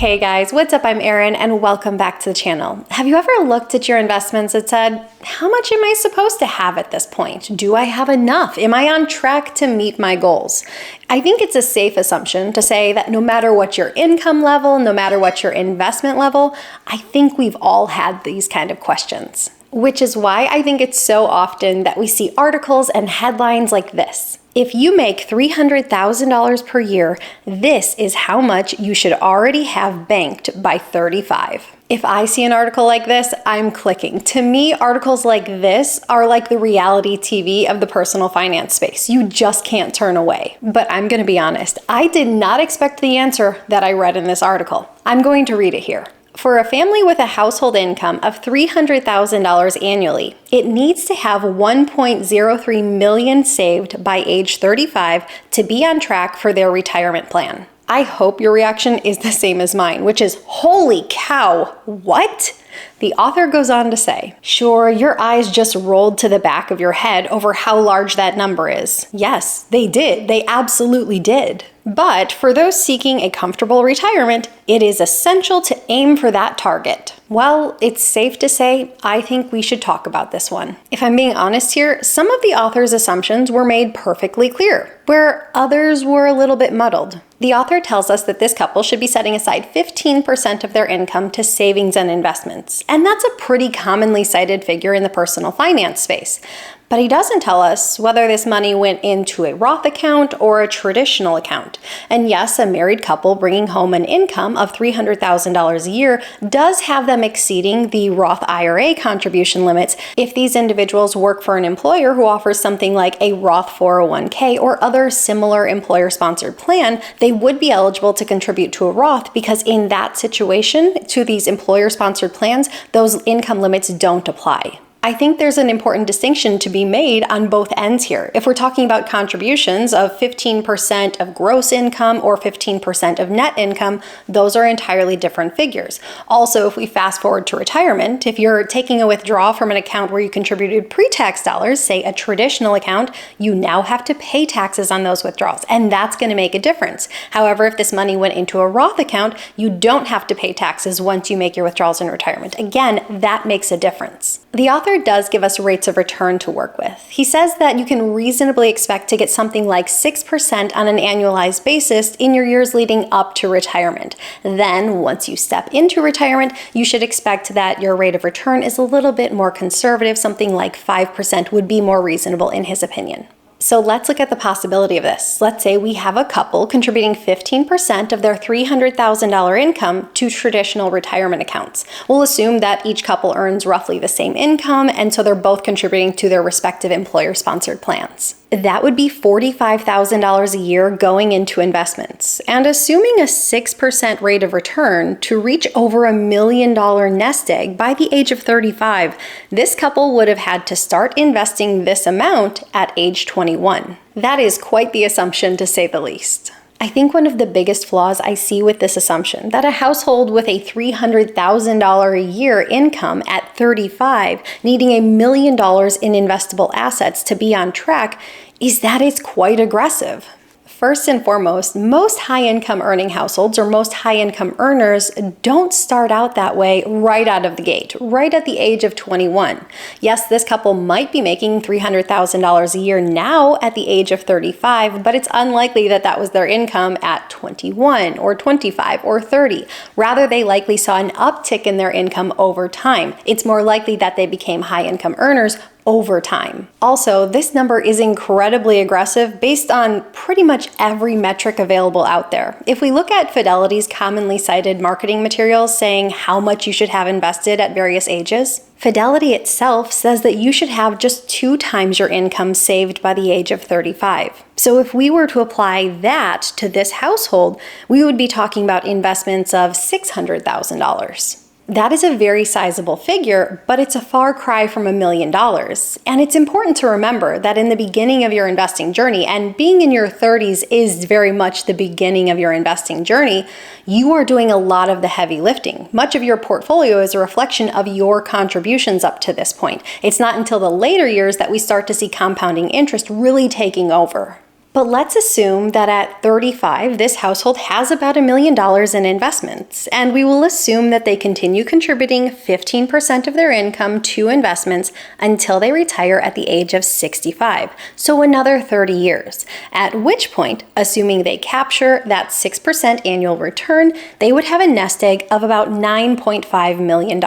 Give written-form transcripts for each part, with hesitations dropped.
Hey guys, what's up? I'm Erin and welcome back to the channel. Have you ever looked at your investments and said, how much am I supposed to have at this point? Do I have enough? Am I on track to meet my goals? I think it's a safe assumption to say that no matter what your income level, no matter what your investment level, I think we've all had these kind of questions. Which is why I think it's so often that we see articles and headlines like this. If you make $300,000 per year, this is how much you should already have banked by 35. If I see an article like this, I'm clicking. To me, articles like this are like the reality TV of the personal finance space. You just can't turn away. But I'm going to be honest, I did not expect the answer that I read in this article. I'm going to read it here. For a family with a household income of $300,000 annually, it needs to have $1.03 million saved by age 35 to be on track for their retirement plan. I hope your reaction is the same as mine, which is, holy cow, what? The author goes on to say, sure, your eyes just rolled to the back of your head over how large that number is. Yes, they did. They absolutely did. But for those seeking a comfortable retirement, it is essential to aim for that target. Well, it's safe to say, I think we should talk about this one. If I'm being honest here, some of the author's assumptions were made perfectly clear, where others were a little bit muddled. The author tells us that this couple should be setting aside 15% of their income to savings and investments. And that's a pretty commonly cited figure in the personal finance space. But he doesn't tell us whether this money went into a Roth account or a traditional account. And yes, a married couple bringing home an income of $300,000 a year does have them exceeding the Roth IRA contribution limits if these individuals work for an employer who offers something like a Roth 401k or other similar employer-sponsored plan. They would be eligible to contribute to a Roth because in that situation, to these employer-sponsored plans, those income limits don't apply. I think there's an important distinction to be made on both ends here. If we're talking about contributions of 15% of gross income or 15% of net income, those are entirely different figures. Also, if we fast forward to retirement, if you're taking a withdrawal from an account where you contributed pre-tax dollars, say a traditional account, you now have to pay taxes on those withdrawals, and that's going to make a difference. However, if this money went into a Roth account, you don't have to pay taxes once you make your withdrawals in retirement. Again, that makes a difference. The author does give us rates of return to work with. He says that you can reasonably expect to get something like 6% on an annualized basis in your years leading up to retirement. Then, once you step into retirement, you should expect that your rate of return is a little bit more conservative. Something like 5% would be more reasonable in his opinion. So let's look at the possibility of this. Let's say we have a couple contributing 15% of their $300,000 income to traditional retirement accounts. We'll assume that each couple earns roughly the same income, and so they're both contributing to their respective employer-sponsored plans. That would be $45,000 a year going into investments. And assuming a 6% rate of return to reach over $1 million nest egg by the age of 35, this couple would have had to start investing this amount at age 21. That is quite the assumption, to say the least. I think one of the biggest flaws I see with this assumption, that a household with a $300,000 a year income at 35 needing $1 million in investable assets to be on track, is that it's quite aggressive. First and foremost, most high-income earning households or most high-income earners don't start out that way right out of the gate, right at the age of 21. Yes, this couple might be making $300,000 a year now at the age of 35, but it's unlikely that that was their income at 21 or 25 or 30. Rather, they likely saw an uptick in their income over time. It's more likely that they became high-income earners over time. Also, this number is incredibly aggressive based on pretty much every metric available out there. If we look at Fidelity's commonly cited marketing materials saying how much you should have invested at various ages, Fidelity itself says that you should have just 2 times your income saved by the age of 35. So if we were to apply that to this household, we would be talking about investments of $600,000. That is a very sizable figure, but it's a far cry from $1 million. And it's important to remember that in the beginning of your investing journey, and being in your 30s is very much the beginning of your investing journey, you are doing a lot of the heavy lifting. Much of your portfolio is a reflection of your contributions up to this point. It's not until the later years that we start to see compounding interest really taking over. But let's assume that at 35, this household has about $1 million in investments, and we will assume that they continue contributing 15% of their income to investments until they retire at the age of 65, so another 30 years, at which point, assuming they capture that 6% annual return, they would have a nest egg of about $9.5 million.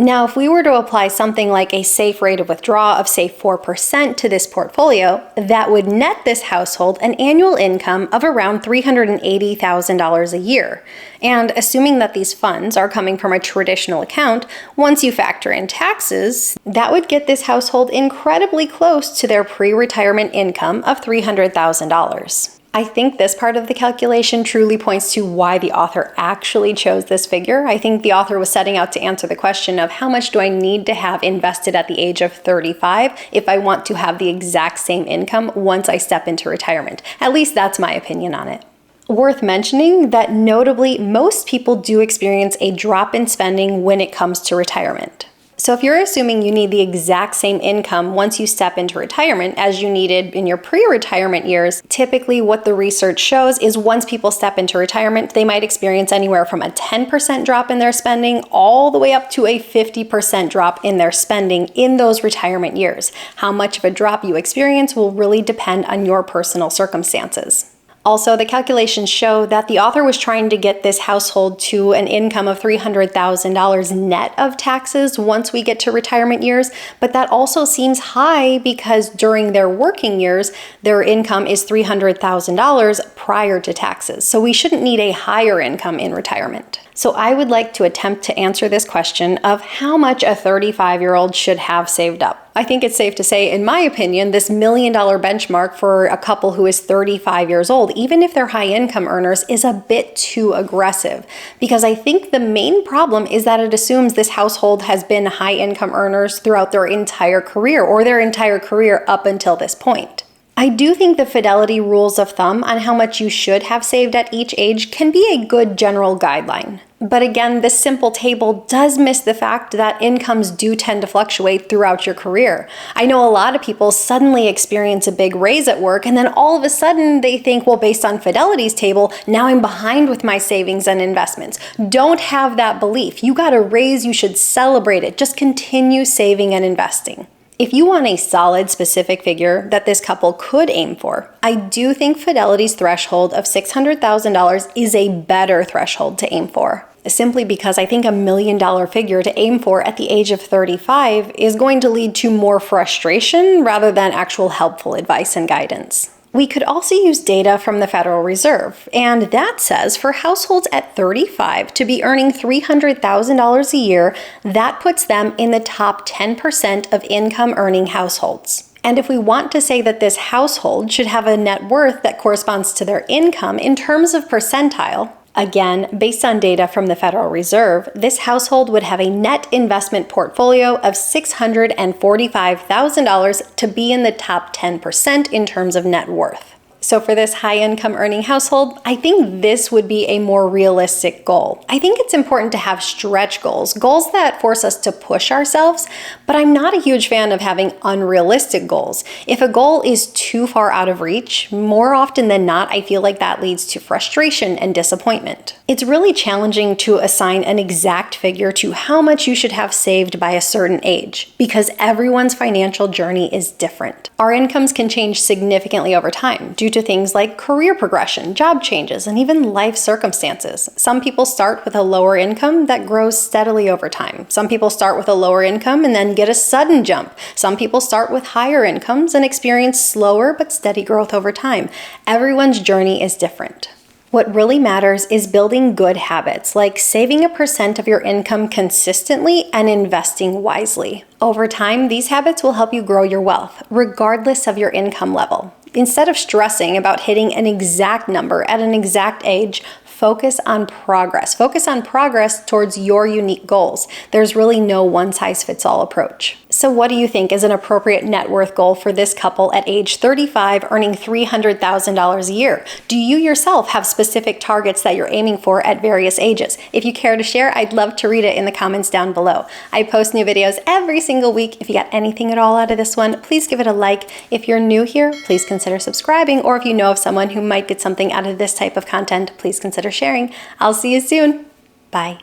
Now, if we were to apply something like a safe rate of withdrawal of say 4% to this portfolio, that would net this household an annual income of around $380,000 a year. And assuming that these funds are coming from a traditional account, once you factor in taxes, that would get this household incredibly close to their pre-retirement income of $300,000. I think this part of the calculation truly points to why the author actually chose this figure. I think the author was setting out to answer the question of how much do I need to have invested at the age of 35 if I want to have the exact same income once I step into retirement. At least that's my opinion on it. Worth mentioning that notably, most people do experience a drop in spending when it comes to retirement. So if you're assuming you need the exact same income once you step into retirement as you needed in your pre-retirement years, typically what the research shows is once people step into retirement, they might experience anywhere from a 10% drop in their spending all the way up to a 50% drop in their spending in those retirement years. How much of a drop you experience will really depend on your personal circumstances. Also, the calculations show that the author was trying to get this household to an income of $300,000 net of taxes once we get to retirement years, but that also seems high because during their working years, their income is $300,000 prior to taxes. So we shouldn't need a higher income in retirement. So I would like to attempt to answer this question of how much a 35-year-old should have saved up. I think it's safe to say, in my opinion, this $1 million benchmark for a couple who is 35 years old, even if they're high income earners, is a bit too aggressive. Because I think the main problem is that it assumes this household has been high income earners throughout their entire career or their entire career up until this point. I do think the fidelity rules of thumb on how much you should have saved at each age can be a good general guideline. But again, this simple table does miss the fact that incomes do tend to fluctuate throughout your career. I know a lot of people suddenly experience a big raise at work, and then all of a sudden they think, well, based on Fidelity's table, now I'm behind with my savings and investments. Don't have that belief. You got a raise, you should celebrate it. Just continue saving and investing. If you want a solid, specific figure that this couple could aim for, I do think Fidelity's threshold of $600,000 is a better threshold to aim for. Simply because I think $1 million figure to aim for at the age of 35 is going to lead to more frustration rather than actual helpful advice and guidance. We could also use data from the Federal Reserve, and that says for households at 35 to be earning $300,000 a year, that puts them in the top 10% of income earning households. And if we want to say that this household should have a net worth that corresponds to their income in terms of percentile, again, based on data from the Federal Reserve, this household would have a net investment portfolio of $645,000 to be in the top 10% in terms of net worth. So for this high income earning household, I think this would be a more realistic goal. I think it's important to have stretch goals, goals that force us to push ourselves, but I'm not a huge fan of having unrealistic goals. If a goal is too far out of reach, more often than not, I feel like that leads to frustration and disappointment. It's really challenging to assign an exact figure to how much you should have saved by a certain age, because everyone's financial journey is different. Our incomes can change significantly over time due to things like career progression, job changes, and even life circumstances. Some people start with a lower income that grows steadily over time. Some people start with a lower income and then get a sudden jump. Some people start with higher incomes and experience slower but steady growth over time. Everyone's journey is different. What really matters is building good habits, like saving a percent of your income consistently and investing wisely. Over time, these habits will help you grow your wealth, regardless of your income level. Instead of stressing about hitting an exact number at an exact age, focus on progress. Focus on progress towards your unique goals. There's really no one-size-fits-all approach. So what do you think is an appropriate net worth goal for this couple at age 35, earning $300,000 a year? Do you yourself have specific targets that you're aiming for at various ages? If you care to share, I'd love to read it in the comments down below. I post new videos every single week. If you got anything at all out of this one, please give it a like. If you're new here, please consider subscribing, or if you know of someone who might get something out of this type of content, please consider sharing. I'll see you soon. Bye.